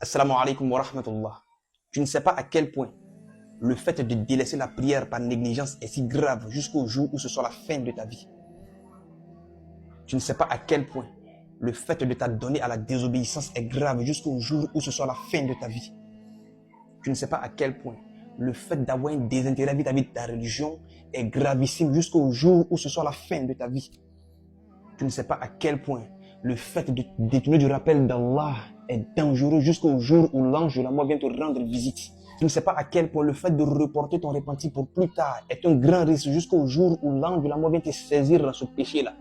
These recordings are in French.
Assalamu alaikum wa rahmatullah. Tu ne sais pas à quel point le fait de délaisser la prière par négligence est si grave jusqu'au jour où ce soit la fin de ta vie. Tu ne sais pas à quel point le fait de t'adonner à la désobéissance est grave jusqu'au jour où ce soit la fin de ta vie. Tu ne sais pas à quel point le fait d'avoir un désintérêt vis-à-vis de ta religion est gravissime jusqu'au jour où ce soit la fin de ta vie. Tu ne sais pas à quel point le fait de détourner du rappel d'Allah est dangereux jusqu'au jour où l'ange de la mort vient te rendre visite. Tu ne sais pas à quel point le fait de reporter ton repentir pour plus tard est un grand risque jusqu'au jour où l'ange de la mort vient te saisir dans ce péché-là.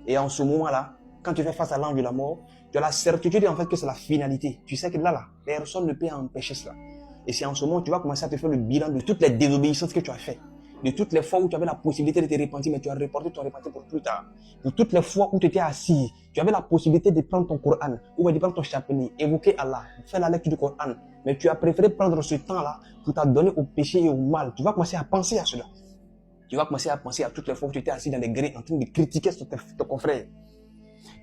Et en ce moment-là, quand tu fais face à l'ange de la mort, tu as la certitude en fait que c'est la finalité. Tu sais que là, personne ne peut empêcher cela. Et c'est en ce moment que tu vas commencer à te faire le bilan de toutes les désobéissances que tu as faites. De toutes les fois où tu avais la possibilité de te repentir, mais tu as reporté ton repentir pour plus tard. De toutes les fois où tu étais assis, tu avais la possibilité de prendre ton Coran, ou de prendre ton chapelet, évoquer Allah, faire la lecture du Coran. Mais tu as préféré prendre ce temps-là pour t'adonner au péché et au mal. Tu vas commencer à penser à cela. Tu vas commencer à penser à toutes les fois où tu étais assis dans les grès en train de critiquer ton confrère.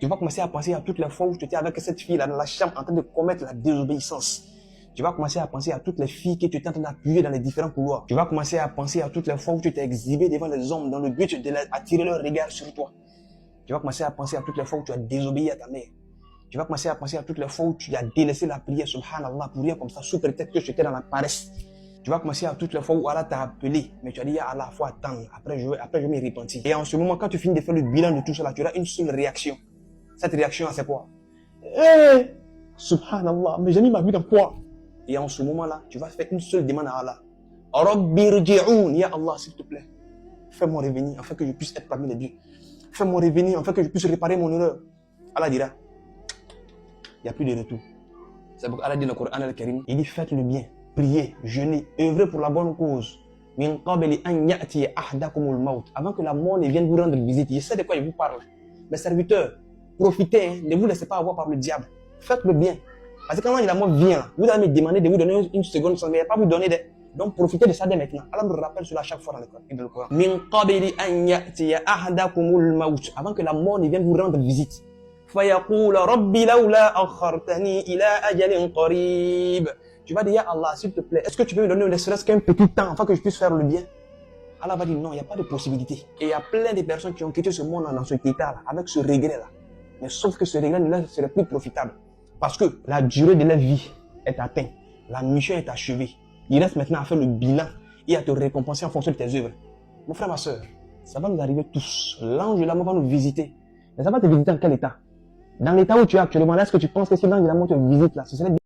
Tu vas commencer à penser à toutes les fois où tu étais avec cette fille-là dans la chambre en train de commettre la désobéissance. Tu vas commencer à penser à toutes les filles que tu étais en train d'appuyer dans les différents couloirs. Tu vas commencer à penser à toutes les fois où tu t'es exhibé devant les hommes dans le but d'attirer leur regard sur toi. Tu vas commencer à penser à toutes les fois où tu as désobéi à ta mère. Tu vas commencer à penser à toutes les fois où tu as délaissé la prière, subhanallah, pour rien comme ça, sous prétexte que tu étais dans la paresse. Tu vas commencer à toutes les fois où Allah t'a appelé, mais tu as dit, ya Allah, il faut attendre, après je vais me repentir. Et en ce moment, quand tu finis de faire le bilan de tout cela, tu auras une seule réaction. Cette réaction, c'est quoi? Subhanallah, mais j'ai mis ma vie dans quoi? Et en ce moment-là, tu vas faire une seule demande à Allah. Rabbi rji'oun, ya Allah, s'il te plaît, fais-moi revenir afin que je puisse être parmi les dieux. Fais-moi revenir afin que je puisse réparer mon erreur. Allah dira, il n'y a plus de retour. C'est pourquoi Allah dit dans le Coran al-Karim, il dit faites le bien, priez, jeûnez, œuvrez pour la bonne cause. Min qabli an ya'ti ahdakumul maut, avant que la mort ne vienne vous rendre visite. Je sais de quoi il vous parle. Mes serviteurs, profitez, ne vous laissez pas avoir par le diable. Faites le bien. Parce que quand la mort vient, vous allez me demander de vous donner une seconde, mais il ne va pas vous donner des... Donc profitez de ça dès maintenant. Allah me rappelle cela chaque fois dans le Coran. Min qabli an ya'ti ahdakumul maut, avant que la mort ne vienne vous rendre visite. فَيَقُولَ رَبِّ لَوْلَا أَخَّرْتَنِي إِلَىٰ أَجَلٍ قَرِيبٍ. Tu vas dire, ya Allah, s'il te plaît, est-ce que tu peux me donner ne serait-ce qu'un petit temps afin que je puisse faire le bien? Allah va dire non, il n'y a pas de possibilité. Et il y a plein de personnes qui ont quitté ce monde dans ce état-là, avec ce regret-là. Mais sauf que ce regret ne leur serait plus profitable. Parce que la durée de leur vie est atteinte. La mission est achevée. Il reste maintenant à faire le bilan et à te récompenser en fonction de tes œuvres. Mon frère, ma soeur, ça va nous arriver tous. L'ange de la mort va nous visiter. Mais ça va te visiter en quel état? Dans l'état où tu es actuellement, est-ce que tu penses que si l'ange de la mort te visite là, ce serait bien?